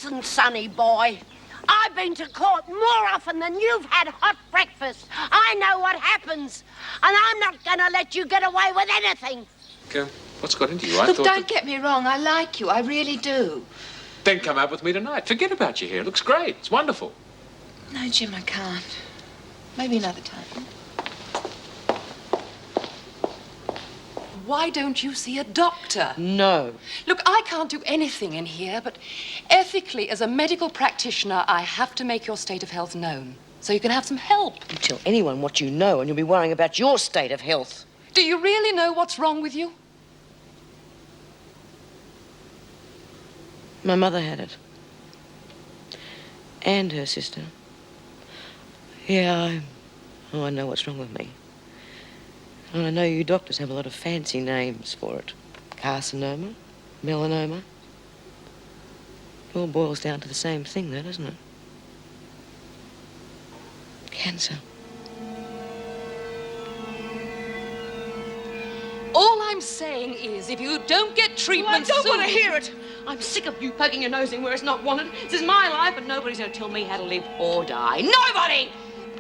Listen, sonny boy. I've been to court more often than you've had hot breakfast. I know what happens. And I'm not going to let you get away with anything. What's got into you? Look, don't get me wrong. I like you. I really do. Then come out with me tonight. Forget about your hair. It looks great. It's wonderful. No, Jim, I can't. Maybe another time. Why don't you see a doctor? No. Look, I can't do anything in here, but ethically, as a medical practitioner, I have to make your state of health known, so you can have some help. You tell anyone what you know and you'll be worrying about your state of health. Do you really know what's wrong with you? My mother had it. And her sister. Yeah, I know what's wrong with me. And I know you doctors have a lot of fancy names for it. Carcinoma, melanoma. It all boils down to the same thing, though, doesn't it? Cancer. All I'm saying is, if you don't get treatment soon... I don't want to hear it. I'm sick of you poking your nose in where it's not wanted. This is my life, and nobody's going to tell me how to live or die. Nobody!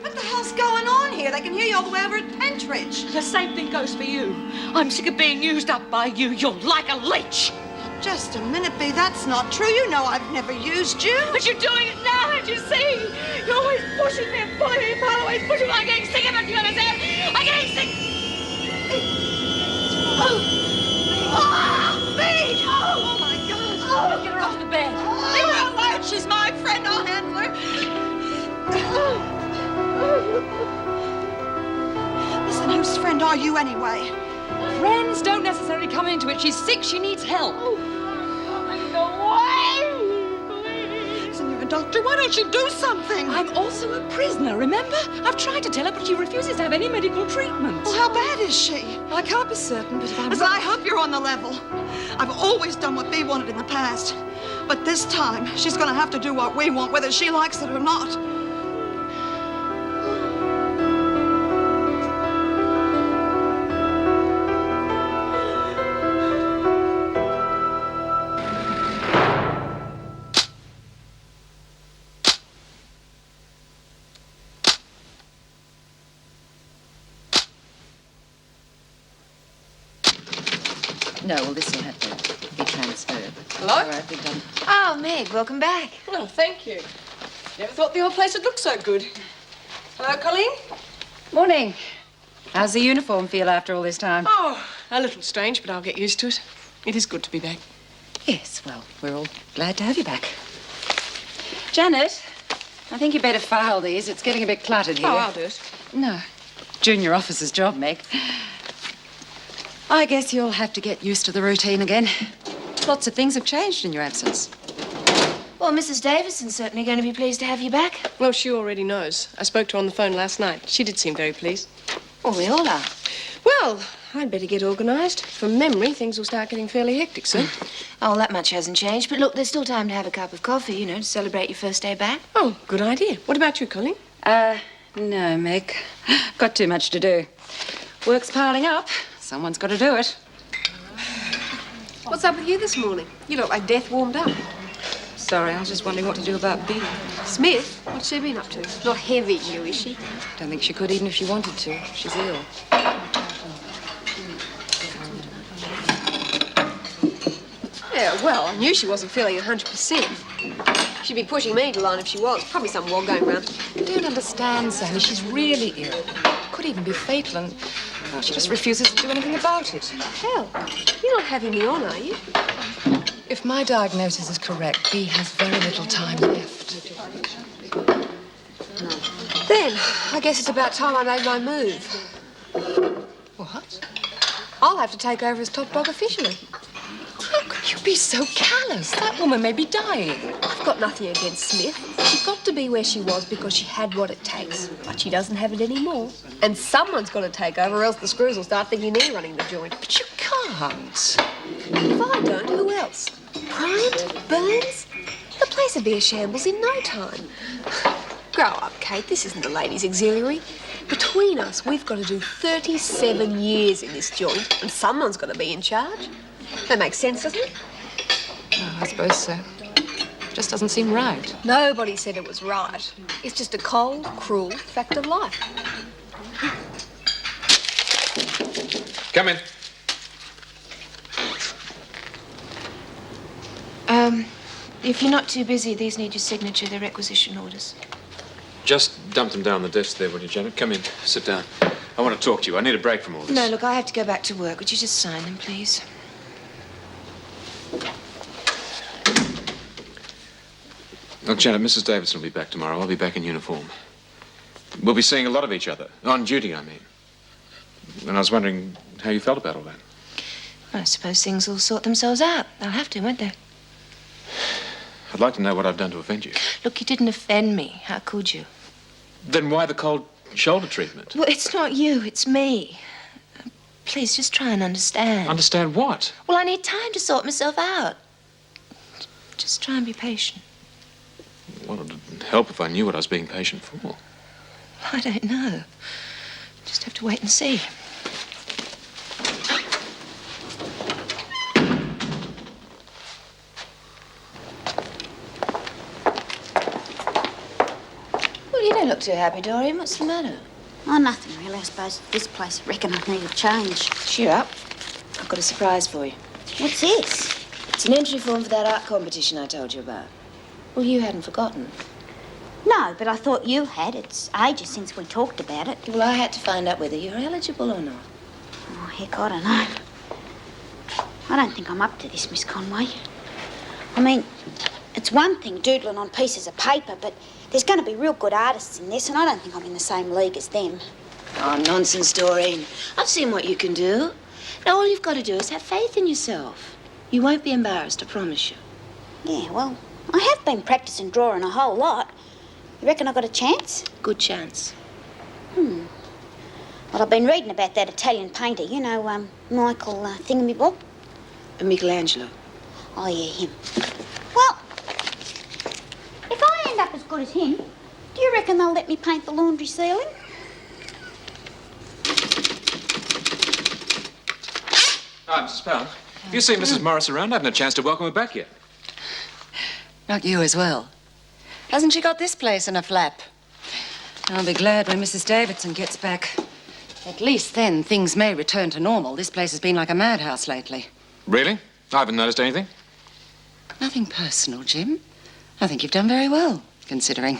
What the hell's going on here? They can hear you all the way over at Pentridge. The same thing goes for you. I'm sick of being used up by you. You're like a leech. Just a minute, Bea. That's not true. You know I've never used you. But you're doing it now, don't you see? You're always pushing me and pulling me apart, always pushing me. I'm getting sick of it, do you understand? I'm getting sick. Bea! Oh, my God. Oh, get her off the bed. Leave her alone. She's my friend. I'll handle her. Listen, whose friend are you anyway? Friends don't necessarily come into it. She's sick. She needs help. Listen, you're a doctor. Why don't you do something? I'm also a prisoner, remember? I've tried to tell her, but she refuses to have any medical treatment. Well, how bad is she? I can't be certain, but if I'm... Listen, I hope you're on the level. I've always done what Bea wanted in the past. But this time, she's going to have to do what we want, whether she likes it or not. No, well, this will have to be transferred. Hello? All right, we've done. Oh, Meg, welcome back. Well, thank you. Never thought the old place would look so good. Hello, Colleen? Morning. How's the uniform feel after all this time? Oh, a little strange, but I'll get used to it. It is good to be back. Yes, well, we're all glad to have you back. Janet, I think you better file these. It's getting a bit cluttered here. Oh, I'll do it. No. Junior officer's job, Meg. I guess you'll have to get used to the routine again. Lots of things have changed in your absence. Well, Mrs. Davison's certainly going to be pleased to have you back. Well, she already knows. I spoke to her on the phone last night. She did seem very pleased. Well, we all are. Well, I'd better get organised. From memory, things will start getting fairly hectic soon. Oh, that much hasn't changed. But look, there's still time to have a cup of coffee, you know, to celebrate your first day back. Oh, good idea. What about you, Colleen? No, Meg. Got too much to do. Work's piling up. Someone's got to do it. What's up with you this morning? You look like death warmed up. Sorry, I was just wondering what to do about Bea. Smith? What's she been up to? Not heavy, you, is she? Don't think she could, even if she wanted to. She's ill. Yeah, well, I knew she wasn't feeling 100%. She'd be pushing me to line if she was. Probably some war going round. You don't understand, Sammy. She's really ill. Could even be fatal, and well, she just refuses to do anything about it. Hell, you're not having me on, are you? If my diagnosis is correct, Bea has very little time left. Then, I guess it's about time I made my move. What? I'll have to take over as top dog officially. How could you be so callous? That woman may be dying. I've got nothing against Smith. She got to be where she was because she had what it takes. But she doesn't have it anymore. And someone's got to take over or else the screws will start thinking they're running the joint. But you can't. If I don't, who else? Bryant? Burns? The place would be a shambles in no time. Grow up, Kate. This isn't the ladies' auxiliary. Between us, we've got to do 37 years in this joint, and someone's got to be in charge. That makes sense, doesn't it? Oh, I suppose so. Just doesn't seem right. Nobody said it was right. It's just a cold, cruel fact of life. Come in. If you're not too busy, these need your signature, they're requisition orders. Just dump them down the desk there, will you, Janet? Come in. Sit down. I want to talk to you. I need a break from all this. No, look, I have to go back to work. Would you just sign them, please? Look, Janet, Mrs. Davidson will be back tomorrow. I'll be back in uniform. We'll be seeing a lot of each other. On duty, I mean. And I was wondering how you felt about all that. Well, I suppose things will sort themselves out. They'll have to, won't they? I'd like to know what I've done to offend you. Look, you didn't offend me. How could you? Then why the cold shoulder treatment? Well, it's not you, it's me. Please, just try and understand. Understand what? Well, I need time to sort myself out. Just try and be patient. Well, it'd help if I knew what I was being patient for. I don't know. Just have to wait and see. Well, you don't look too happy, Dorian. What's the matter? Oh, nothing really. I suppose this place, I reckon I need a change. Cheer up. I've got a surprise for you. What's this? It's an entry form for that art competition I told you about. Well, you hadn't forgotten. No, but I thought you had. It's ages since we talked about it. Well, I had to find out whether you're eligible or not. Oh, heck, I don't know. I don't think I'm up to this, Miss Conway. I mean, it's one thing doodling on pieces of paper, but there's going to be real good artists in this, and I don't think I'm in the same league as them. Oh, nonsense, Doreen. I've seen what you can do. Now, all you've got to do is have faith in yourself. You won't be embarrassed, I promise you. Yeah, well, I have been practicing drawing a whole lot. You reckon I got a chance? Good chance. Well, I've been reading about that Italian painter, you know, Michael Thingamabob. Michelangelo. Oh, yeah, him. Well, if I end up as good as him, do you reckon they'll let me paint the laundry ceiling? Hi, Mrs. Pound. Have you seen Mrs. Morris around? I haven't had a chance to welcome her back yet. Not you as well. Hasn't she got this place in a flap? I'll be glad when Mrs. Davidson gets back. At least then things may return to normal. This place has been like a madhouse lately. Really? I haven't noticed anything. Nothing personal, Jim. I think you've done very well, considering.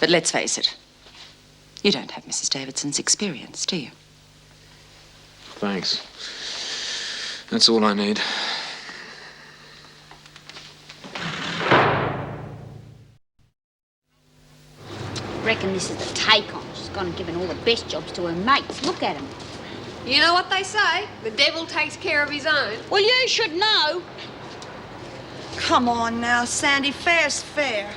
But let's face it. You don't have Mrs. Davidson's experience, do you? Thanks. That's all I need. Reckon this is the take-on. She's gone and given all the best jobs to her mates. Look at them. You know what they say? The devil takes care of his own. Well, you should know. Come on now, Sandy. Fair's fair.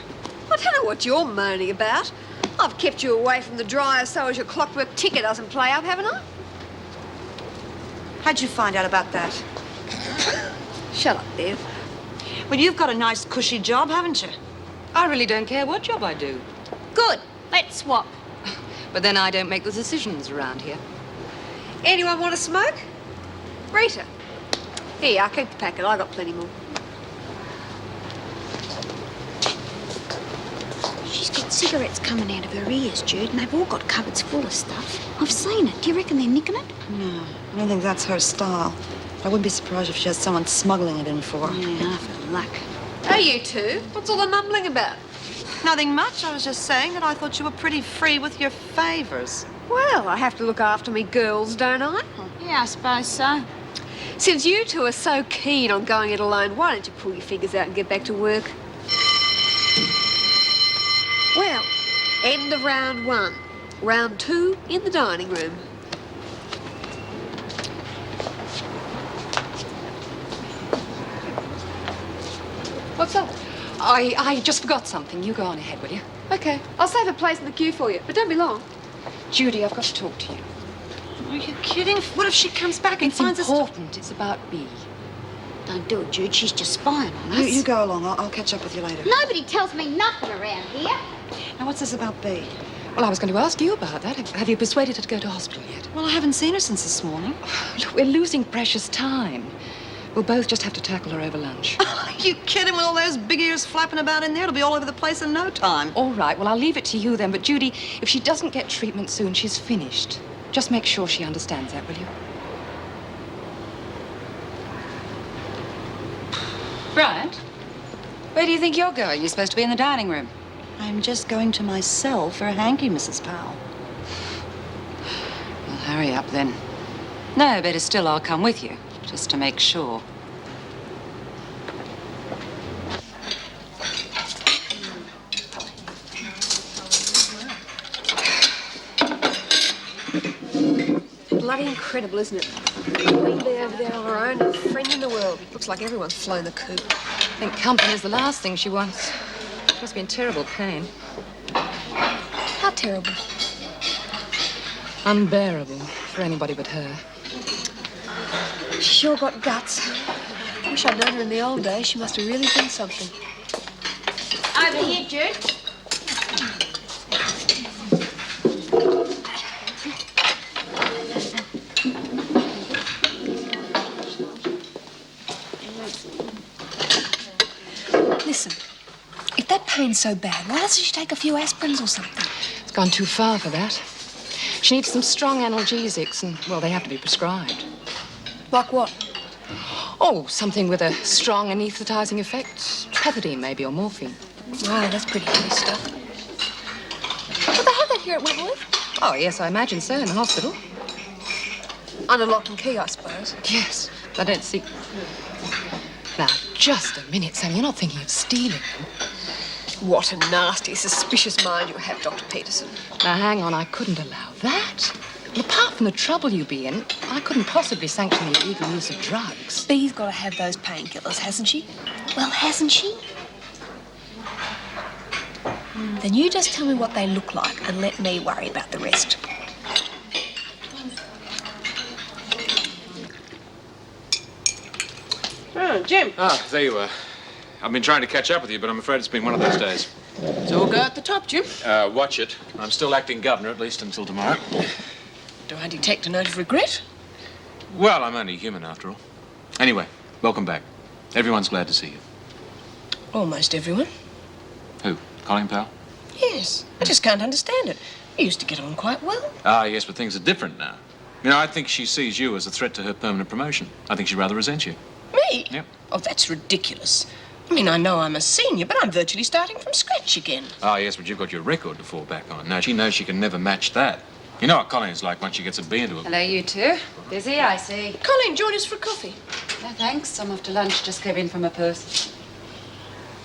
I don't know what you're moaning about. I've kept you away from the dryer so as your clockwork ticker doesn't play up, haven't I? How'd you find out about that? Shut up, Bev. Well, you've got a nice, cushy job, haven't you? I really don't care what job I do. Good. Let's swap. But then I don't make the decisions around here. Anyone want a smoke? Rita. Here, I'll keep the packet. I got plenty more. She's got cigarettes coming out of her ears, Jude, and they've all got cupboards full of stuff. I've seen it. Do you reckon they're nicking it? No, I don't think that's her style. I wouldn't be surprised if she has someone smuggling it in for her. Yeah, after luck. Hey, you two. What's all the mumbling about? Nothing much. I was just saying that I thought you were pretty free with your favors. Well, I have to look after me girls, don't I? Yeah, I suppose so. Since you two are so keen on going it alone, why don't you pull your fingers out and get back to work? Well, end of round one. Round two in the dining room. What's up? I just forgot something. You go on ahead, will you? Okay, I'll save a place in the queue for you, but don't be long. Judy, I've got to talk to you. Are you kidding? What if she comes back and It's finds us? important. It's about Bea. Don't do it, Jude. She's just spying on us. You go along. I'll catch up with you later. Nobody tells me nothing around here. Now, what's this about Bea? Well, I was going to ask you about that. Have you persuaded her to go to hospital yet? Well, I haven't seen her since this morning. Look, we're losing precious time. We'll both just have to tackle her over lunch. you kidding? With all those big ears flapping about in there, it'll be all over the place in no time. All right, well, I'll leave it to you then. But, Judy, if she doesn't get treatment soon, she's finished. Just make sure she understands that, will you? Bryant, where do you think you're going? You're supposed to be in the dining room. I'm just going to my cell for a hanky, Mrs. Powell. Well, hurry up then. No, better still, I'll come with you, just to make sure. Bloody incredible, isn't it? Queen Bee over there on her own, a friend in the world. Looks like everyone's flown the coop. I think company is the last thing she wants. She must be in terrible pain. How terrible. Unbearable for anybody but her. She sure got guts. Wish I'd known her in the old days. She must have really been something. Over here, Jude. Listen, if that pain's so bad, why doesn't she take a few aspirins or something? It's gone too far for that. She needs some strong analgesics, and, well, they have to be prescribed. Like what? Oh, something with a strong anesthetizing effect. Pethidine, maybe, or morphine. Wow, that's pretty heavy stuff. But they have that here at Wentworth. Oh, yes, I imagine so, in the hospital. Under lock and key, I suppose. Yes, I don't see... Now, just a minute, Sammy. You're not thinking of stealing them. What a nasty, suspicious mind you have, Dr. Peterson. Now, hang on. I couldn't allow that. Well, apart from the trouble you'd be in, I couldn't possibly sanction the illegal use of drugs. Bee's got to have those painkillers, hasn't she? Well, hasn't she? Then you just tell me what they look like and let me worry about the rest. Oh, Jim. Ah, there you are. I've been trying to catch up with you, but I'm afraid it's been one of those days. It's all go at the top, Jim. Watch it. I'm still acting governor, at least until tomorrow. Do I detect a note of regret? Well, I'm only human after all. Anyway, welcome back. Everyone's glad to see you. Almost everyone. Who? Colin Powell? Yes. I just can't understand it. We used to get on quite well. Ah, yes, but things are different now. You know, I think she sees you as a threat to her permanent promotion. I think she rather resents you. Me? Yep. Oh, that's ridiculous. I mean, I know I'm a senior, but I'm virtually starting from scratch again. Ah, yes, but you've got your record to fall back on. Now, she knows she can never match that. You know what Colin's like once she gets a B into it. Hello, you two. Busy, I see. Colleen, join us for a coffee. No, thanks. I'm off to lunch. Just came in from a purse.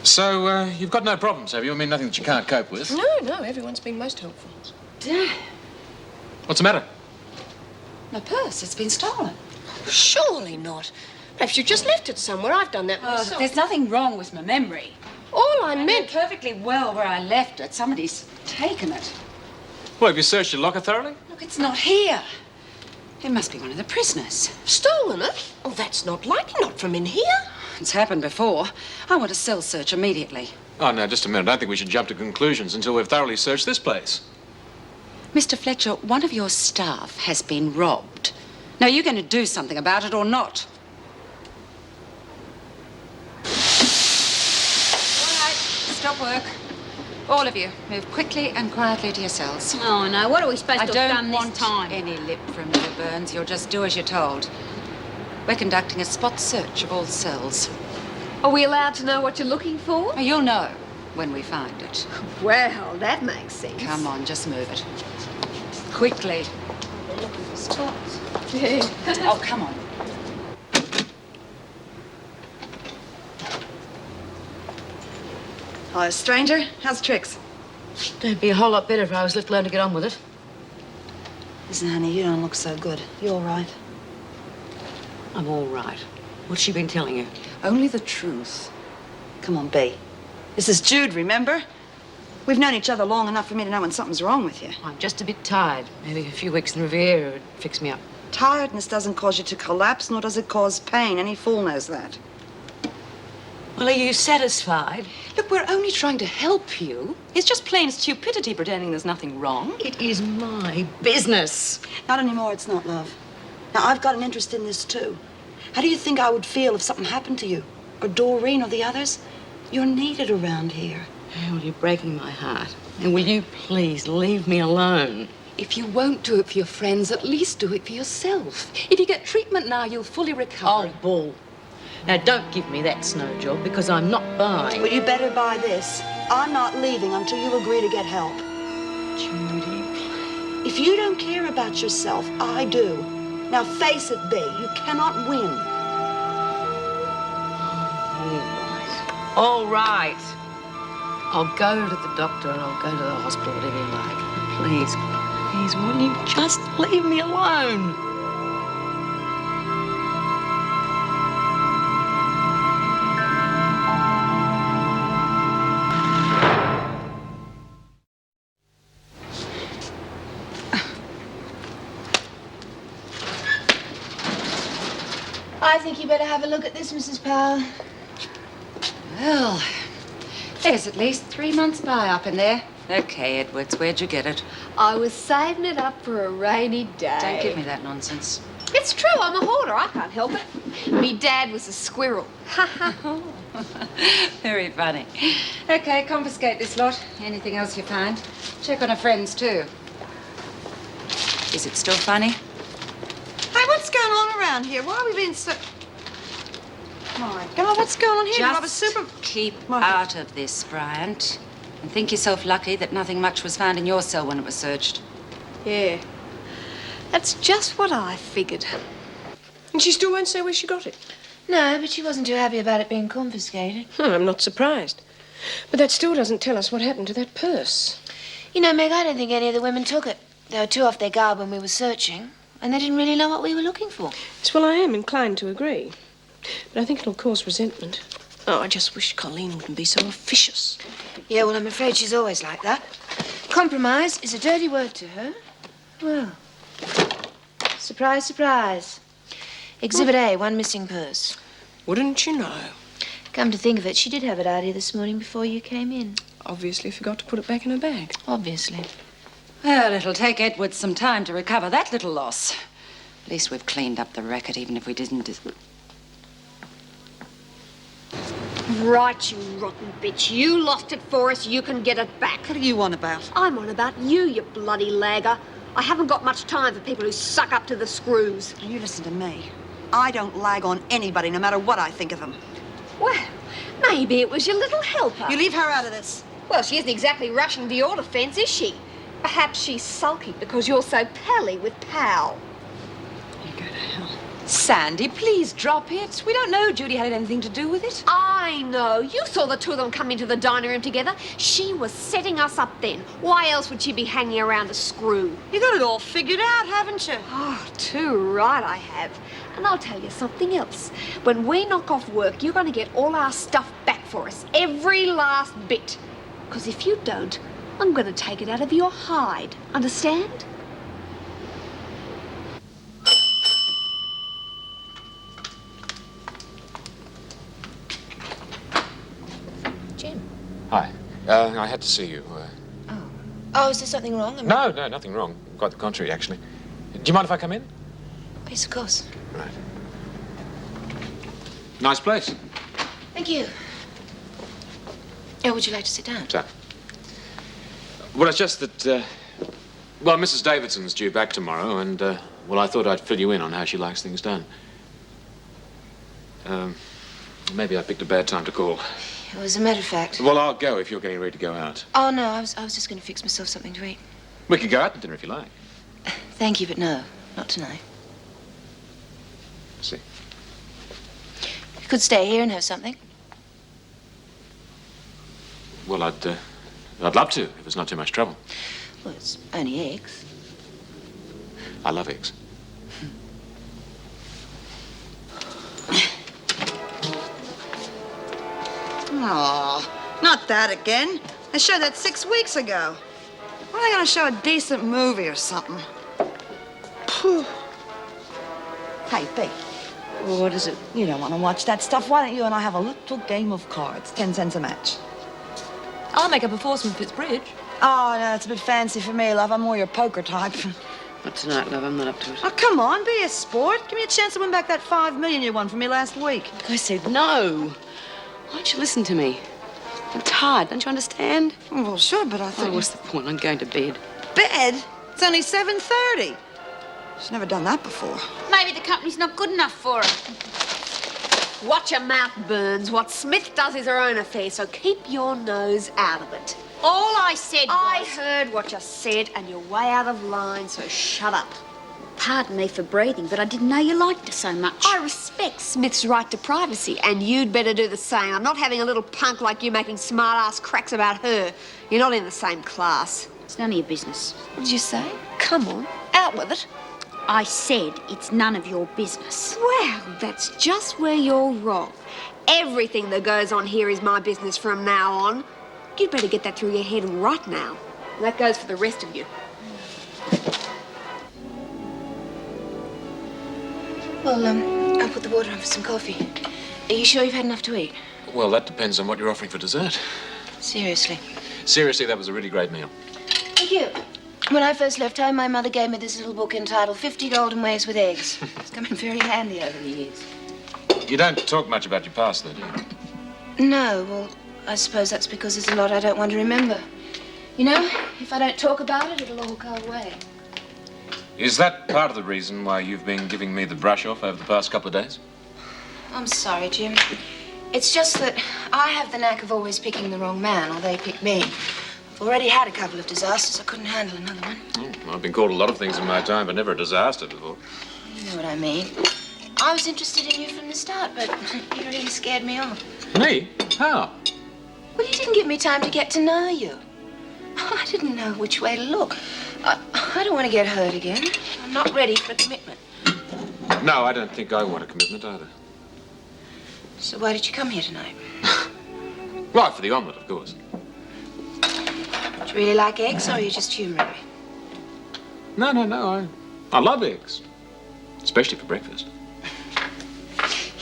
So, you've got no problems, have you? I mean, nothing that you can't cope with. No, everyone's been most helpful. Damn. What's the matter? My purse. It's been stolen. Surely not. Perhaps you just left it somewhere. I've done that myself. There's nothing wrong with my memory. All I I know meant... perfectly well where I left it. Somebody's taken it. Well, have you searched your locker thoroughly? Look, it's not here. It must be one of the prisoners. Stolen it? Oh, that's not likely. Not from in here. It's happened before. I want a cell search immediately. Oh, no, just a minute. I don't think we should jump to conclusions until we've thoroughly searched this place. Mr. Fletcher, one of your staff has been robbed. Now, are you going to do something about it or not? All right, stop work. All of you, move quickly and quietly to your cells. Oh, no. What are we supposed I to have don't done want this time? any lip from you, Burns. You'll just do as you're told. We're conducting a spot search of all cells. Are we allowed to know what you're looking for? Now, you'll know when we find it. Well, that makes sense. Come on, just move it. Quickly. Stop. Oh, come on. Hi, stranger. How's tricks? It'd be a whole lot better if I was left alone to get on with it. Listen, honey, you don't look so good. You all right? I'm all right. What's she been telling you? Only the truth. Come on, Bea. This is Jude, remember? We've known each other long enough for me to know when something's wrong with you. I'm just a bit tired. Maybe a few weeks in Riviera would fix me up. Tiredness doesn't cause you to collapse, nor does it cause pain. Any fool knows that. Well, are you satisfied? Look, we're only trying to help you. It's just plain stupidity pretending there's nothing wrong. It is my business. Not anymore, it's not, love. Now, I've got an interest in this, too. How do you think I would feel if something happened to you? or Doreen or the others. You're needed around here. Well, you're breaking my heart. And will you please leave me alone? If you won't do it for your friends, at least do it for yourself. If you get treatment now, you'll fully recover. Oh, bull. Now, don't give me that snow job because I'm not buying. Well, you better buy this. I'm not leaving until you agree to get help. Judy, If you don't care about yourself, I do. Now face it, B, you cannot win. all right. I'll go to the doctor and I'll go to the hospital, whatever you like. Please, please, will you just leave me alone? I think you better have a look at this, Mrs. Powell. Well, there's at least 3 months buy up in there. Okay, Edwards, where'd you get it? I was saving it up for a rainy day. Don't give me that nonsense. It's true, I'm a hoarder. I can't help it. Me dad was a squirrel. Ha ha. Very funny. Okay, confiscate this lot. Anything else you find? Check on her friends, too. Is it still funny? Hey, what's going on around here? Why are we being so... My God, what's going on here? You have a super... keep out of this, Bryant. And think yourself lucky that nothing much was found in your cell when it was searched. Yeah. That's just what I figured. And she still won't say where she got it? No, but she wasn't too happy about it being confiscated. I'm not surprised. But that still doesn't tell us what happened to that purse. You know, Meg, I don't think any of the women took it. They were too off their guard when we were searching, and they didn't really know what we were looking for. Yes, well, I am inclined to agree. But I think it'll cause resentment. Oh, I just wish Colleen wouldn't be so officious. Yeah, well, I'm afraid she's always like that. Compromise is a dirty word to her. Well, surprise, surprise. Exhibit A, one missing purse. Wouldn't you know? Come to think of it, she did have it out here this morning before you came in. Obviously forgot to put it back in her bag. Obviously. Well, it'll take Edwards some time to recover that little loss. At least we've cleaned up the racket, even if we didn't... Right, you rotten bitch. You lost it for us, you can get it back. What are you on about? I'm on about you, you bloody lagger. I haven't got much time for people who suck up to the screws. You listen to me. I don't lag on anybody, no matter what I think of them. Well, maybe it was your little helper. You leave her out of this. Well, she isn't exactly rushing to your defense, is she? Perhaps she's sulky because you're so pally with Pal. You go to hell. Sandy, please drop it. We don't know Judy had anything to do with it. I know. You saw the two of them come into the dining room together. She was setting us up then. Why else would she be hanging around a screw? You got it all figured out, haven't you? Oh, too right I have. And I'll tell you something else. When we knock off work, you're going to get all our stuff back for us. Every last bit. Because if you don't, I'm going to take it out of your hide. Understand? Jim. Hi. I had to see you. Oh, is there something wrong? No, nothing wrong. Quite the contrary, actually. Do you mind if I come in? Yes, of course. Right. Nice place. Thank you. Oh, would you like to sit down? So. Well, it's just that, well, Mrs. Davidson's due back tomorrow, and, well, I thought I'd fill you in on how she likes things done. Maybe I picked a bad time to call. Well, as a matter of fact. Well, I'll go if you're getting ready to go out. Oh, no, I was just going to fix myself something to eat. We could go out to dinner if you like. Thank you, but no, not tonight. See. You could stay here and have something. Well, I'd love to, if it's not too much trouble. Well, it's only eggs. I love eggs. Aw, not that again. They showed that 6 weeks ago. When are they going to show a decent movie or something? Phew. Hey, B. What is it? You don't want to watch that stuff. Why don't you and I have a little game of cards? 10 cents a match. I'll make up a foursome if it's bridge. Oh, no, it's a bit fancy for me, love. I'm more your poker type. Not tonight, love. I'm not up to it. Oh, come on, be a sport. Give me a chance to win back that $5 million you won from me last week. I said no. Why don't you listen to me? I'm tired, don't you understand? Well, sure, but I Oh, thought... what's the point? I'm going to bed. Bed? It's only 7:30. She's never done that before. Maybe the company's not good enough for her. Watch your mouth, Burns. What Smith does is her own affair, so keep your nose out of it. All I said I was... heard what you said, and you're way out of line, so shut up. Pardon me for breathing, but I didn't know you liked her so much. I respect Smith's right to privacy, and you'd better do the same. I'm not having a little punk like you making smart-ass cracks about her. You're not in the same class. It's none of your business. What did you say? Come on, out with it. I said it's none of your business. Well, that's just where you're wrong. Everything that goes on here is my business from now on. You'd better get that through your head right now. And that goes for the rest of you. Well, I'll put the water on for some coffee. Are you sure you've had enough to eat? Well, that depends on what you're offering for dessert. Seriously. Seriously, that was a really great meal. Thank you. When I first left home, my mother gave me this little book entitled 50 Golden Ways with Eggs. It's come in very handy over the years. You don't talk much about your past, though, do you? No, well, I suppose that's because there's a lot I don't want to remember. You know, if I don't talk about it, it'll all go away. Is that part of the reason why you've been giving me the brush off over the past couple of days? I'm sorry, Jim. It's just that I have the knack of always picking the wrong man, or they pick me. I've already had a couple of disasters. I couldn't handle another one. Oh, I've been called a lot of things in my time, but never a disaster before. You know what I mean. I was interested in you from the start, but you really scared me off. Me? How? Well, you didn't give me time to get to know you. I didn't know which way to look. I don't want to get hurt again. I'm not ready for a commitment. No, I don't think I want a commitment either. So why did you come here tonight? Right, for the omelette, of course. Do you really like eggs, or are you just humouring me? No. I love eggs. Especially for breakfast.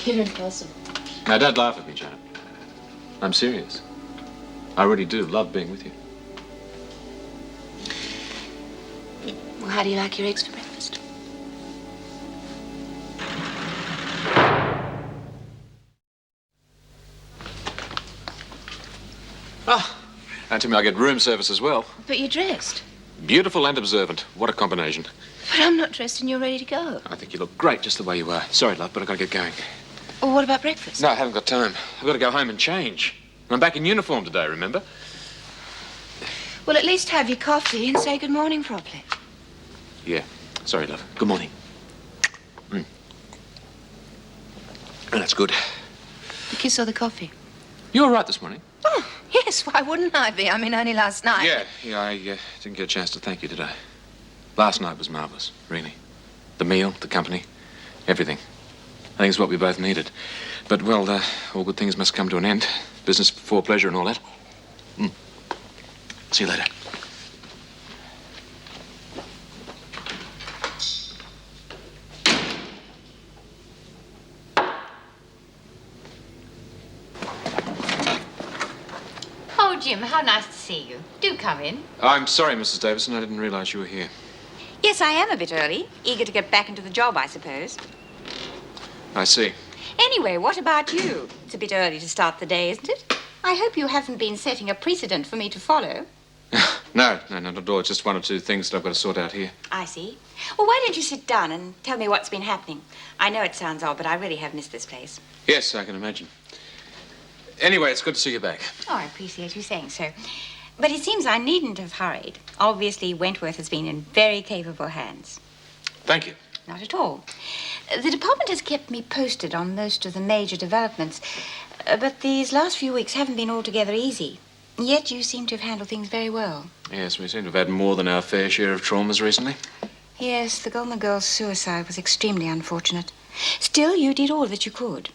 You're impossible. Now, don't laugh at me, Janet. I'm serious. I really do love being with you. Well, how do you like your eggs for breakfast? And to me, I get room service as well. But you're dressed. Beautiful and observant. What a combination. But I'm not dressed and you're ready to go. I think you look great just the way you are. Sorry, love, but I've got to get going. Well, what about breakfast? No, I haven't got time. I've got to go home and change. I'm back in uniform today, remember? Well, at least have your coffee and say good morning properly. Yeah. Sorry, love. Good morning. Oh, that's good. The kiss or the coffee? You all right this morning? Oh, yes. Why wouldn't I be? I mean, only last night. Yeah, I didn't get a chance to thank you today. Last night was marvelous, really. The meal, the company, everything. I think it's what we both needed. But, well, all good things must come to an end. Business before pleasure and all that. See you later. Oh, Jim, how nice to see you. Do come in. I'm sorry, Mrs. Davison. I didn't realize you were here. Yes, I am a bit early. Eager to get back into the job, I suppose. I see. Anyway, what about you? It's a bit early to start the day, isn't it? I hope you haven't been setting a precedent for me to follow. No, not at all. It's just one or two things that I've got to sort out here. I see. Well, why don't you sit down and tell me what's been happening? I know it sounds odd, but I really have missed this place. Yes, I can imagine. Anyway, it's good to see you back. Oh, I appreciate you saying so. But it seems I needn't have hurried. Obviously, Wentworth has been in very capable hands. Thank you. Not at all. The department has kept me posted on most of the major developments, but these last few weeks haven't been altogether easy. Yet you seem to have handled things very well. Yes, we seem to have had more than our fair share of traumas recently. Yes, the Goldman girl's suicide was extremely unfortunate. Still, you did all that you could.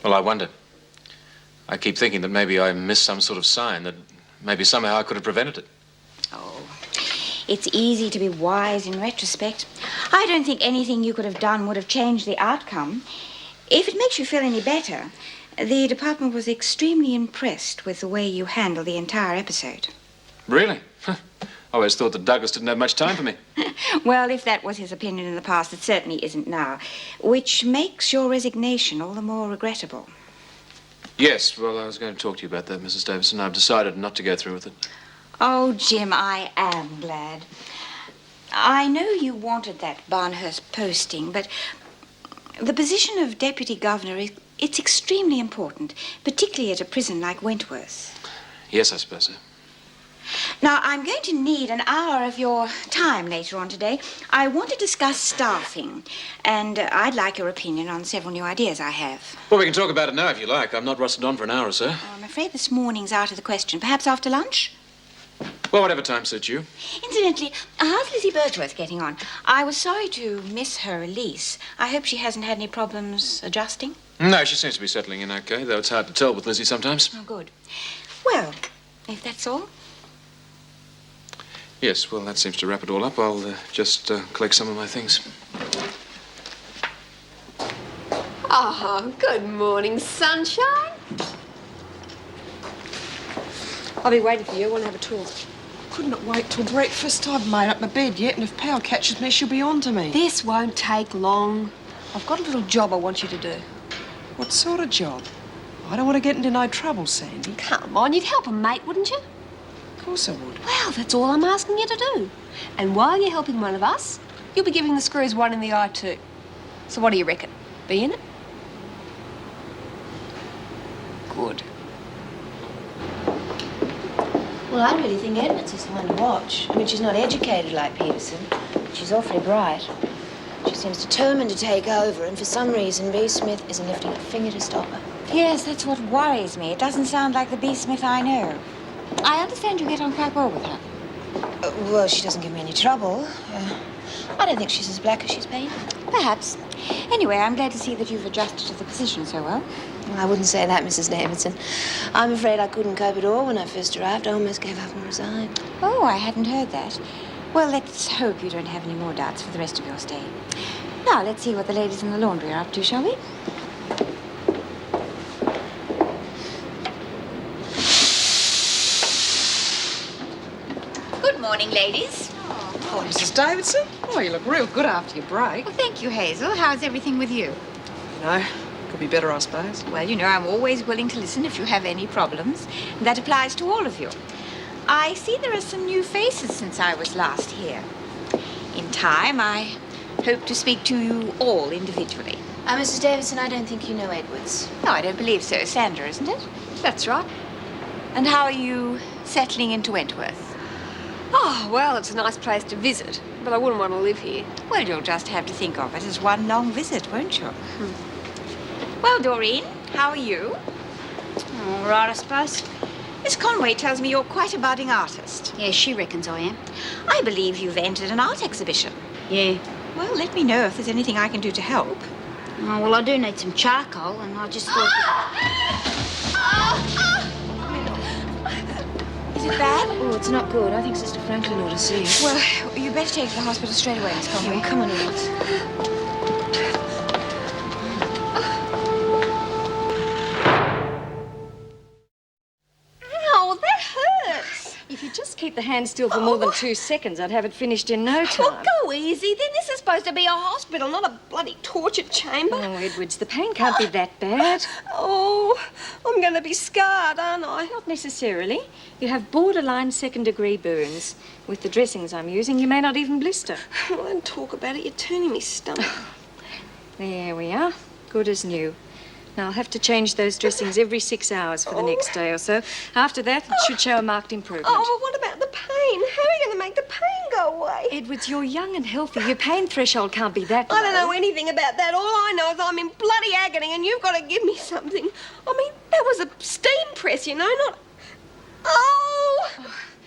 Well, I wonder. I keep thinking that maybe I missed some sort of sign, that maybe somehow I could have prevented it. Oh, it's easy to be wise in retrospect. I don't think anything you could have done would have changed the outcome. If it makes you feel any better, the department was extremely impressed with the way you handled the entire episode. Really? I always thought that Douglas didn't have much time for me. Well, if that was his opinion in the past, it certainly isn't now, which makes your resignation all the more regrettable. Yes, well, I was going to talk to you about that, Mrs. Davidson. I've decided not to go through with it. Oh, Jim, I am glad. I know you wanted that Barnhurst posting, but the position of deputy governor, it's extremely important, particularly at a prison like Wentworth. Yes, I suppose so. Now, I'm going to need an hour of your time later on today. I want to discuss staffing, and I'd like your opinion on several new ideas I have. Well, we can talk about it now if you like. I'm not rusted on for an hour or so. Oh, I'm afraid this morning's out of the question. Perhaps after lunch? Well, whatever time suits you. Incidentally, how's Lizzie Birdsworth getting on? I was sorry to miss her release. I hope she hasn't had any problems adjusting. No, she seems to be settling in okay, though it's hard to tell with Lizzie sometimes. Oh, good. Well, if that's all. Yes, well, that seems to wrap it all up. I'll just collect some of my things. Oh, good morning, sunshine. I'll be waiting for you. I want to have a talk. Couldn't wait till breakfast. I've made up my bed yet, and if Pal catches me, she'll be on to me. This won't take long. I've got a little job I want you to do. What sort of job? I don't want to get into no trouble, Sandy. Come on, you'd help a mate, wouldn't you? Of course I would. Well, that's all I'm asking you to do. And while you're helping one of us, you'll be giving the screws one in the eye too. So what do you reckon? Be in it? Good. Well, I really think Edmonds is the one to watch. I mean, she's not educated like Peterson. She's awfully bright. She seems determined to take over, and for some reason, B. Smith isn't lifting a finger to stop her. Yes, that's what worries me. It doesn't sound like the B. Smith I know. I understand you get on quite well with her. Well, she doesn't give me any trouble. I don't think she's as black as she's painted. Perhaps. Anyway, I'm glad to see that you've adjusted to the position so well. Well, I wouldn't say that, Mrs. Davidson. I'm afraid I couldn't cope at all when I first arrived. I almost gave up and resigned. Oh, I hadn't heard that. Well, let's hope you don't have any more doubts for the rest of your stay. Now, let's see what the ladies in the laundry are up to, shall we? Good morning, ladies. Oh, Mrs. Davidson? Oh, you look real good after your break. Well, thank you, Hazel. How's everything with you? You know, could be better, I suppose. Well, you know, I'm always willing to listen if you have any problems. And that applies to all of you. I see there are some new faces since I was last here. In time, I hope to speak to you all individually. Mrs. Davidson, I don't think you know Edwards. No, I don't believe so. Sandra, isn't it? That's right. And how are you settling into Wentworth? Oh, well, it's a nice place to visit, but I wouldn't want to live here. Well, you'll just have to think of it as one long visit, won't you? Well, Doreen, how are you? All right, I suppose. Miss Conway tells me you're quite a budding artist. Yes, she reckons I am. I believe you've entered an art exhibition. Yeah. Well, let me know if there's anything I can do to help. Oh, well, I do need some charcoal, and I just thought... Is it bad? Oh, it's not good. I think Sister Franklin ought to see you. Well, you better take her to the hospital straight away, Miss Conway. Come on, Edwards. Ow, that hurts. If you just keep the hand still for more than 2 seconds, I'd have it finished in no time. Well, go easy. Then this is supposed to be a hospital, not a bloody torture chamber. Oh, Edwards, the pain can't be that bad. Oh, I'm going to be scarred, aren't I? Not necessarily. You have borderline second-degree burns. With the dressings I'm using, you may not even blister. Don't talk about it. You're turning me stomach. There we are. Good as new. Now, I'll have to change those dressings every 6 hours for the next day or so. After that, it should show a marked improvement. Oh, what about the pain? How are you going to make the pain go away? Edwards, you're young and healthy. Your pain threshold can't be that low. I don't know anything about that. All I know is I'm in bloody agony and you've got to give me something. I mean, that was a steam press, you know, not... Oh!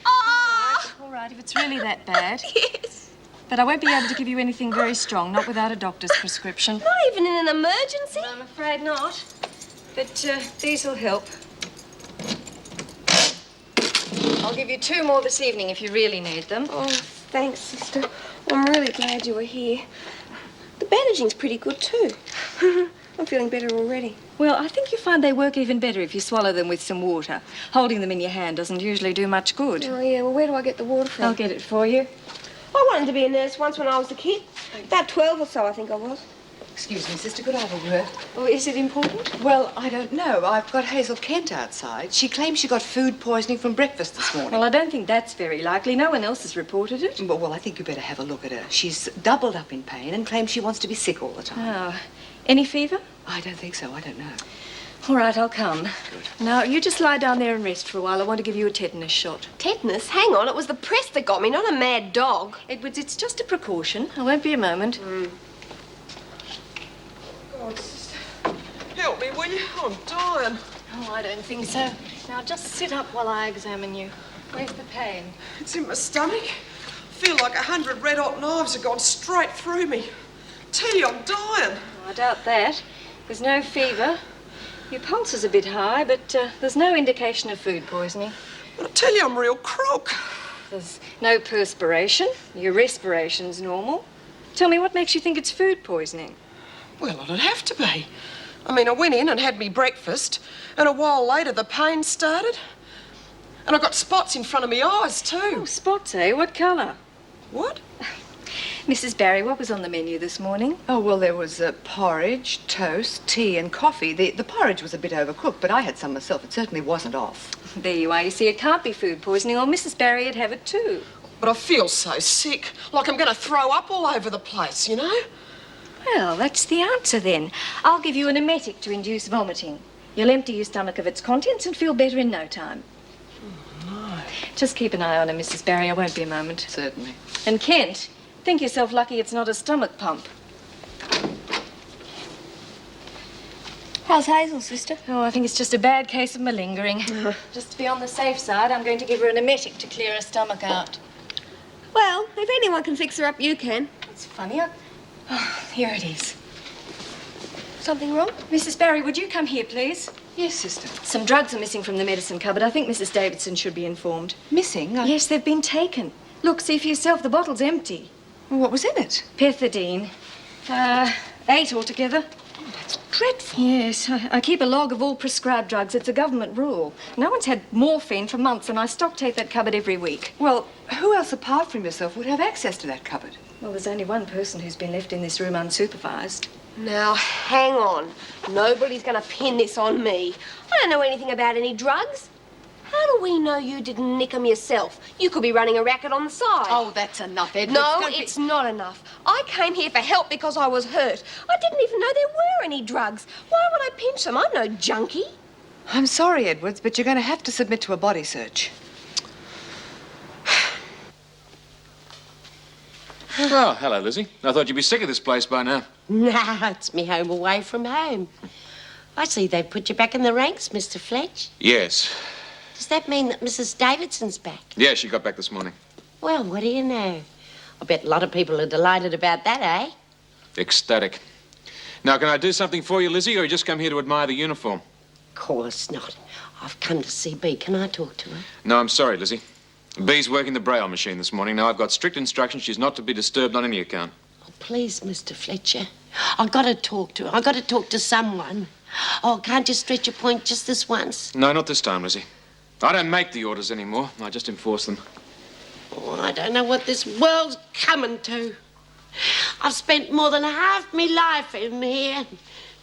Oh! All right, if it's really that bad. Yes. But I won't be able to give you anything very strong, not without a doctor's prescription. Not even in an emergency? I'm afraid not. But these will help. I'll give you 2 more this evening if you really need them. Oh, thanks, sister. I'm really glad you were here. The bandaging's pretty good, too. I'm feeling better already. Well, I think you find they work even better if you swallow them with some water. Holding them in your hand doesn't usually do much good. Oh, yeah. Well, where do I get the water from? I'll get it for you. I wanted to be a nurse once when I was a kid. About 12 or so, I think I was. Excuse me, sister, could I have a word? Oh, is it important? Well, I don't know. I've got Hazel Kent outside. She claims she got food poisoning from breakfast this morning. Well, I don't think that's very likely. No one else has reported it. Well, I think you better have a look at her. She's doubled up in pain and claims she wants to be sick all the time. Oh. Any fever? I don't think so. I don't know. All right, I'll come. Good. Now, you just lie down there and rest for a while. I want to give you a tetanus shot. Tetanus? Hang on, it was the press that got me, not a mad dog. Edwards, it's just a precaution. I won't be a moment. God, sister, help me, will you? I'm dying. Oh, I don't think so. Now, just sit up while I examine you. Where's the pain? It's in my stomach. I feel like 100 red-hot knives have gone straight through me. Tell you, I'm dying. Oh, I doubt that. There's no fever. Your pulse is a bit high, but there's no indication of food poisoning. But I tell you, I'm real crook. There's no perspiration. Your respiration's normal. Tell me, what makes you think it's food poisoning? Well, it'd have to be. I mean, I went in and had me breakfast, and a while later the pain started. And I got spots in front of my eyes, too. Oh, spots, eh? What colour? What? Mrs. Barry, what was on the menu this morning? Oh, well, there was porridge, toast, tea and coffee. The porridge was a bit overcooked, but I had some myself. It certainly wasn't off. There you are. You see, it can't be food poisoning, or Mrs. Barry'd have it too. But I feel so sick, like I'm going to throw up all over the place, you know? Well, that's the answer then. I'll give you an emetic to induce vomiting. You'll empty your stomach of its contents and feel better in no time. Oh, no. Just keep an eye on her, Mrs. Barry. I won't be a moment. Certainly. And Kent, think yourself lucky it's not a stomach pump. How's Hazel, sister? Oh, I think it's just a bad case of malingering. Just to be on the safe side, I'm going to give her an emetic to clear her stomach out. Well, if anyone can fix her up, you can. It's funny. Oh, here it is. Something wrong? Mrs. Barry, would you come here, please? Yes, sister. Some drugs are missing from the medicine cupboard. I think Mrs. Davidson should be informed. Missing? Yes, they've been taken. Look, see for yourself. The bottle's empty. Well, what was in it? Pethidine. 8 altogether. That's dreadful. Yes, I keep a log of all prescribed drugs. It's a government rule. No one's had morphine for months, and I stock take that cupboard every week. Well, who else apart from yourself would have access to that cupboard? Well, there's only one person who's been left in this room unsupervised. Now, hang on. Nobody's going to pin this on me. I don't know anything about any drugs. How do we know you didn't nick them yourself? You could be running a racket on the side. Oh, that's enough, Edward. No, it's not enough. I came here for help because I was hurt. I didn't even know there were any drugs. Why would I pinch them? I'm no junkie. I'm sorry, Edwards, but you're going to have to submit to a body search. Oh, hello, Lizzie. I thought you'd be sick of this place by now. Nah, it's me home away from home. I see they've put you back in the ranks, Mr. Fletch. Yes. Does that mean that Mrs. Davidson's back? Yeah, she got back this morning. Well, what do you know? I bet a lot of people are delighted about that, eh? Ecstatic. Now, can I do something for you, Lizzie, or you just come here to admire the uniform? Of course not. I've come to see Bea. Can I talk to her? No, I'm sorry, Lizzie. Bee's working the braille machine this morning. Now, I've got strict instructions she's not to be disturbed on any account. Oh, please, Mr. Fletcher. I've got to talk to her. I've got to talk to someone. Oh, can't you stretch a point just this once? No, not this time, Lizzie. I don't make the orders anymore. I just enforce them. Oh, I don't know what this world's coming to. I've spent more than half my life in here,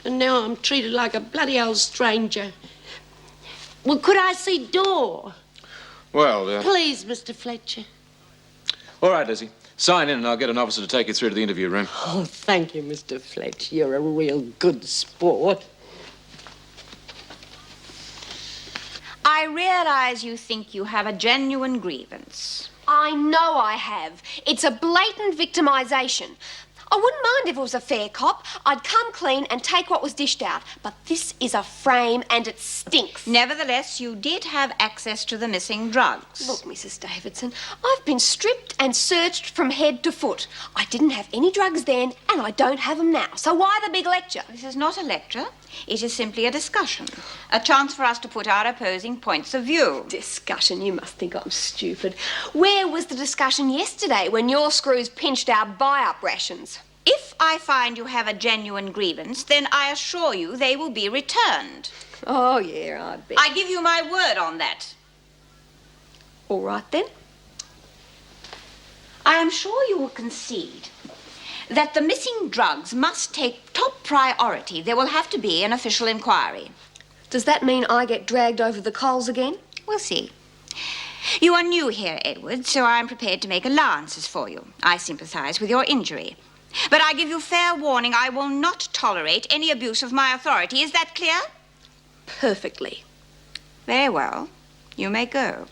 and now I'm treated like a bloody old stranger. Well, could I see Dor? Well, Please, Mr. Fletcher. All right, Lizzie. Sign in and I'll get an officer to take you through to the interview room. Oh, thank you, Mr. Fletcher. You're a real good sport. I realize you think you have a genuine grievance. I know I have. It's a blatant victimization. I wouldn't mind if it was a fair cop. I'd come clean and take what was dished out. But this is a frame and it stinks. Nevertheless, you did have access to the missing drugs. Look, Mrs. Davidson, I've been stripped and searched from head to foot. I didn't have any drugs then, and I don't have them now. So why the big lecture? This is not a lecture. It is simply a discussion. A chance for us to put our opposing points of view. Discussion? You must think I'm stupid. Where was the discussion yesterday when your screws pinched our buy-up rations? If I find you have a genuine grievance, then I assure you they will be returned. Oh, yeah, I bet. I give you my word on that. All right, then. I am sure you will concede that the missing drugs must take top priority. There will have to be an official inquiry. Does that mean I get dragged over the coals again? We'll see. You are new here, Edward, so I'm prepared to make allowances for you. I sympathize with your injury. But I give you fair warning, I will not tolerate any abuse of my authority. Is that clear? Perfectly. Very well. You may go.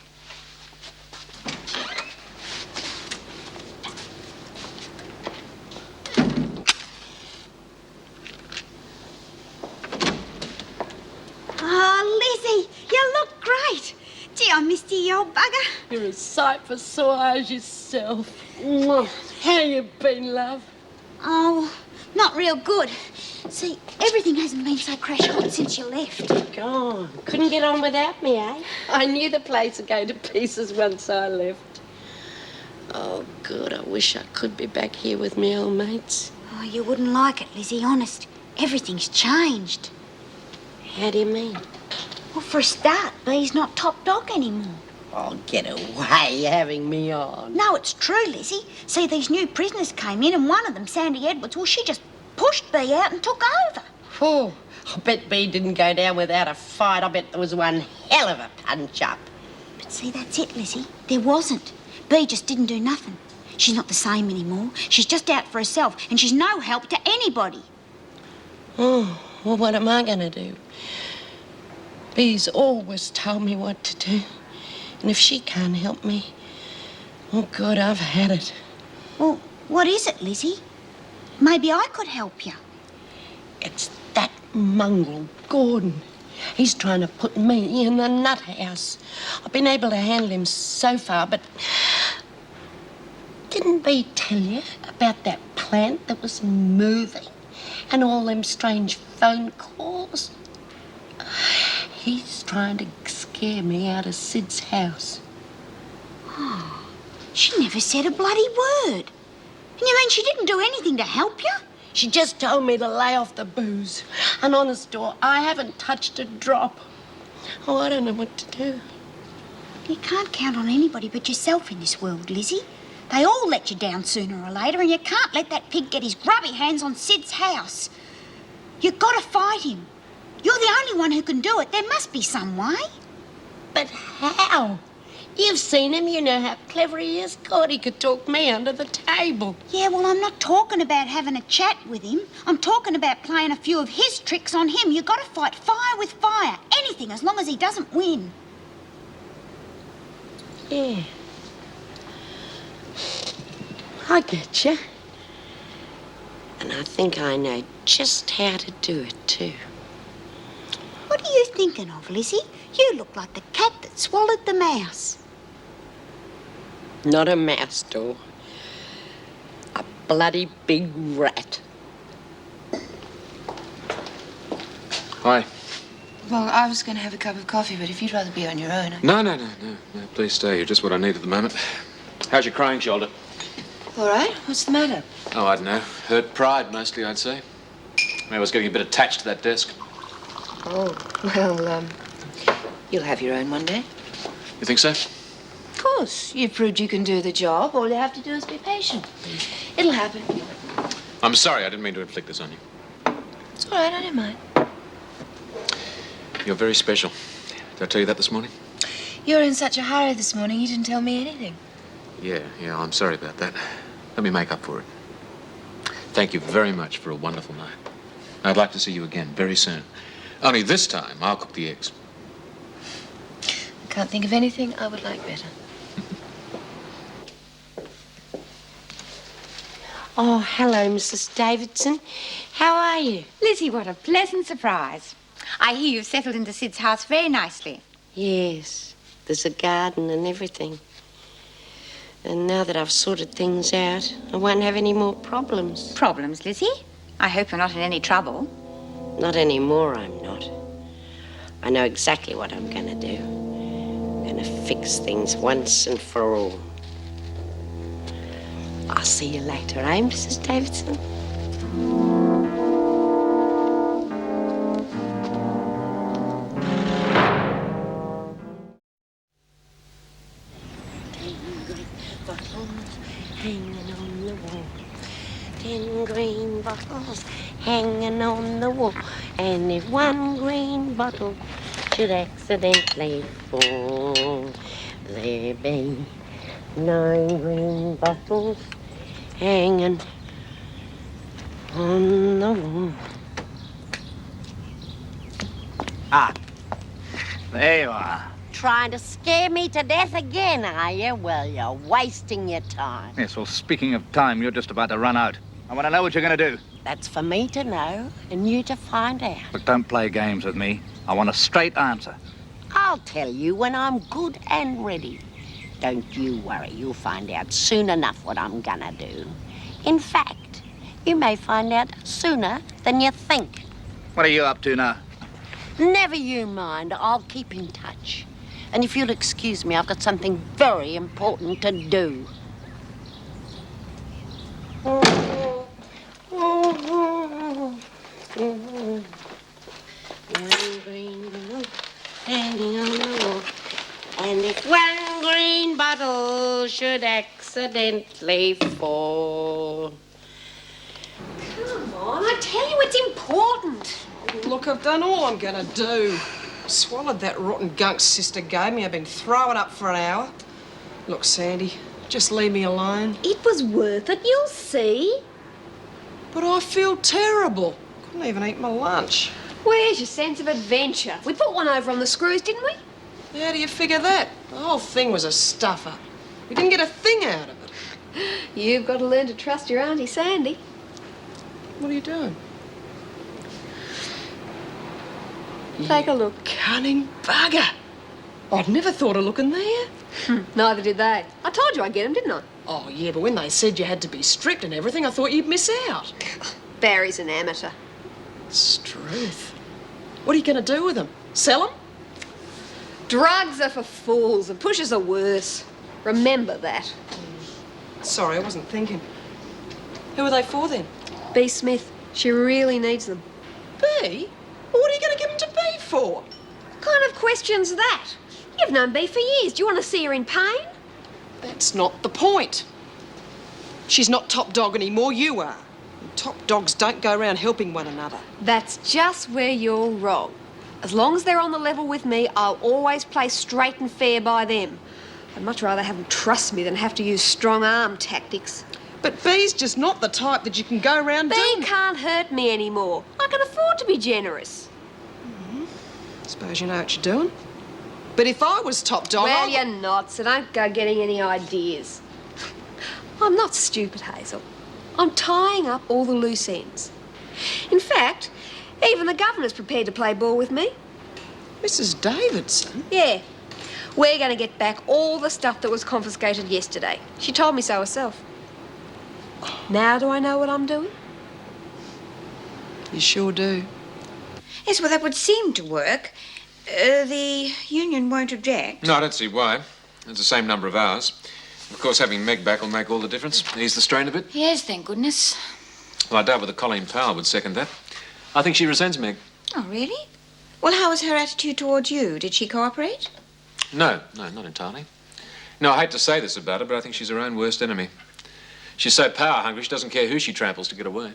Oh, Lizzie, you look great. Gee, I missed you, you old bugger. You're a sight for sore eyes yourself. Mwah. How you been, love? Oh, not real good. See, everything hasn't been so crash hot since you left. Gone. Couldn't get on without me, eh? I knew the place would go to pieces once I left. Oh, good. I wish I could be back here with me old mates. Oh, you wouldn't like it, Lizzie, honest. Everything's changed. How do you mean? Well, for a start, Bee's not top dog anymore. Oh, get away having me on. No, it's true, Lizzie. See, these new prisoners came in and one of them, Sandy Edwards, well, she just pushed Bee out and took over. Oh, I bet Bee didn't go down without a fight. I bet there was one hell of a punch-up. But see, that's it, Lizzie. There wasn't. Bee just didn't do nothing. She's not the same anymore. She's just out for herself and she's no help to anybody. Oh, well, what am I going to do? Bee's always told me what to do. And if she can't help me, oh, good, I've had it. Well, what is it, Lizzie? Maybe I could help you. It's that mongrel, Gordon. He's trying to put me in the nut house. I've been able to handle him so far, but didn't Bee tell you about that plant that was moving and all them strange phone calls? He's trying to scare me out of Sid's house. Oh, she never said a bloody word. And you mean she didn't do anything to help you? She just told me to lay off the booze. And honest, door, I haven't touched a drop. Oh, I don't know what to do. You can't count on anybody but yourself in this world, Lizzie. They all let you down sooner or later, and you can't let that pig get his grubby hands on Sid's house. You've got to fight him. You're the only one who can do it. There must be some way. But how? You've seen him. You know how clever he is. God, he could talk me under the table. Yeah, well, I'm not talking about having a chat with him. I'm talking about playing a few of his tricks on him. You've got to fight fire with fire. Anything, as long as he doesn't win. Yeah. I get you. And I think I know just how to do it, too. What are you thinking of, Lizzie? You look like the cat that swallowed the mouse. Not a mouse, door. A bloody big rat. Hi. Well, I was going to have a cup of coffee, but if you'd rather be on your own... No, please stay. You're just what I need at the moment. How's your crying shoulder? All right. What's the matter? Oh, I don't know. Hurt pride, mostly, I'd say. Maybe I was getting a bit attached to that desk. Oh, well, you'll have your own one day. You think so? Of course. You've proved you can do the job. All you have to do is be patient. It'll happen. I'm sorry. I didn't mean to inflict this on you. It's all right. I don't mind. You're very special. Did I tell you that this morning? You were in such a hurry this morning, you didn't tell me anything. Yeah, I'm sorry about that. Let me make up for it. Thank you very much for a wonderful night. I'd like to see you again very soon. Only this time, I'll cook the eggs. I can't think of anything I would like better. Oh, hello, Mrs. Davidson. How are you? Lizzie, what a pleasant surprise. I hear you've settled into Sid's house very nicely. Yes, there's a garden and everything. And now that I've sorted things out, I won't have any more problems. Problems, Lizzie? I hope you're not in any trouble. Not anymore, I'm not. I know exactly what I'm going to do. I'm going to fix things once and for all. I'll see you later, eh, Mrs. Davidson? Hanging on the wall. 10 green bottles hanging on the wall. And if one green bottle should accidentally fall, there be 9 green bottles hanging on the wall. Ah, there you are. Trying to scare me to death again, are you? Well, you're wasting your time. Yes, well, speaking of time, you're just about to run out. I want to know what you're going to do. That's for me to know and you to find out. But don't play games with me. I want a straight answer. I'll tell you when I'm good and ready. Don't you worry, you'll find out soon enough what I'm gonna do. In fact, you may find out sooner than you think. What are you up to now? Never you mind, I'll keep in touch. And if you'll excuse me, I've got something very important to do. Hanging on the wall. And if one green bottle should accidentally fall. Come on, I tell you it's important. Look, I've done all I'm gonna do. Swallowed that rotten gunk sister gave me. I've been throwing up for an hour. Look, Sandy, just leave me alone. It was worth it, you'll see. But I feel terrible. Couldn't even eat my lunch. Where's your sense of adventure? We put one over on the screws, didn't we? How do you figure that? The whole thing was a stuff-up. We didn't get a thing out of it. You've got to learn to trust your Auntie Sandy. What are you doing? Take a look. Cunning bugger. I'd never thought of looking there. Neither did they. I told you I'd get them, didn't I? Oh, yeah, but when they said you had to be strict and everything, I thought you'd miss out. Barry's an amateur. Struth. What are you going to do with them? Sell them? Drugs are for fools and pushes are worse. Remember that. Sorry, I wasn't thinking. Who are they for then? B. Smith. She really needs them. B? Well, what are you going to give them to B for? What kind of question's that? You've known B for years. Do you want to see her in pain? That's not the point. She's not top dog anymore, you are. And top dogs don't go around helping one another. That's just where you're wrong. As long as they're on the level with me, I'll always play straight and fair by them. I'd much rather have them trust me than have to use strong-arm tactics. But B's just not the type that you can go around B doing. can't hurt me anymore. I can afford to be generous. Suppose you know what you're doing. But if I was top dog, Well, you're not, so don't go getting any ideas. I'm not stupid, Hazel. I'm tying up all the loose ends. In fact, even the governor's prepared to play ball with me. Mrs. Davidson? Yeah. We're going to get back all the stuff that was confiscated yesterday. She told me so herself. Now do I know what I'm doing? You sure do. Yes, well, that would seem to work. The union won't object. No, I don't see why. It's the same number of hours. Of course, having Meg back will make all the difference. Ease the strain a bit. Yes, thank goodness. Well, I doubt whether Colleen Powell would second that. I think she resents Meg. Oh, really? Well, how was her attitude towards you? Did she cooperate? No, not entirely. No, I hate to say this about her, but I think she's her own worst enemy. She's so power-hungry, she doesn't care who she tramples to get away.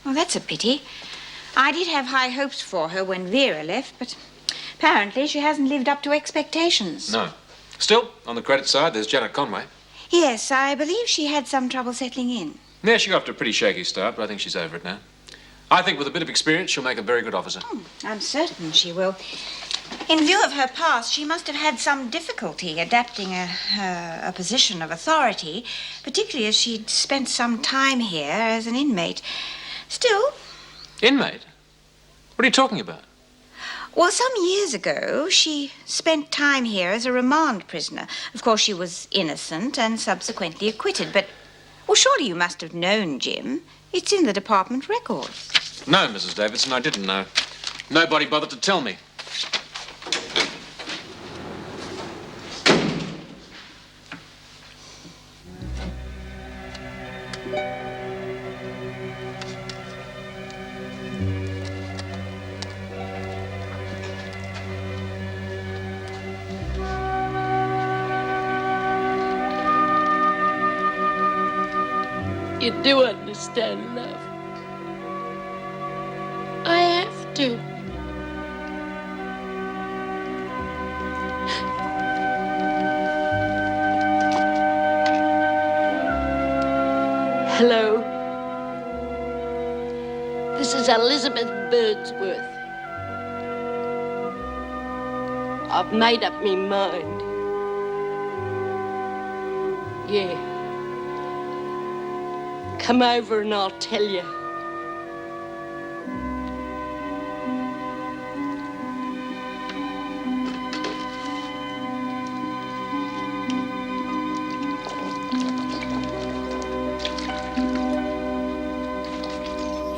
Well, that's a pity. I did have high hopes for her when Vera left, but apparently she hasn't lived up to expectations. No. Still, on the credit side, there's Janet Conway. Yes, I believe she had some trouble settling in. Yeah, she got off to a pretty shaky start, but I think she's over it now. I think with a bit of experience, she'll make a very good officer. I'm certain she will. In view of her past, she must have had some difficulty adapting a position of authority, particularly as she'd spent some time here as an inmate. Still... Inmate? What are you talking about? Well, some years ago, she spent time here as a remand prisoner. Of course, she was innocent and subsequently acquitted, but... Well, surely you must have known, Jim. It's in the department records. No, Mrs. Davidson, I didn't know. Nobody bothered to tell me. You do understand, love. I have to. Hello. This is Elizabeth Birdsworth. I've made up me mind. Yeah. Come over and I'll tell you.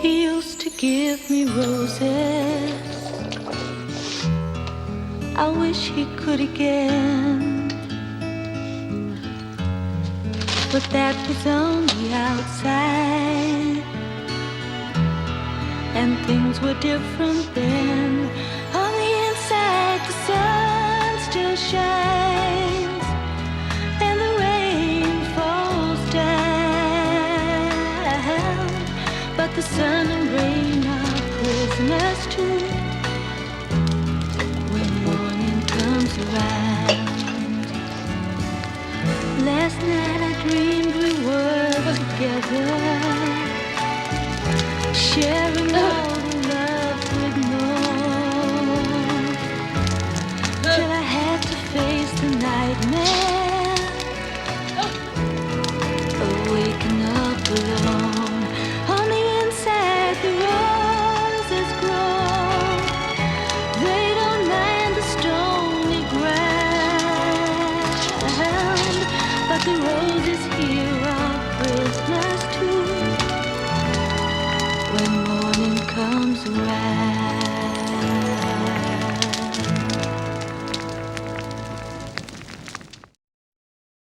He used to give me roses. I wish he could again. But that was on the outside, and things were different then. On the inside, the sun still shines, and the rain falls down. But the sun and rain are prisoners too when morning comes around. Last night I dreamed we were together, sharing all the love we'd known, till I had to face the nightmare.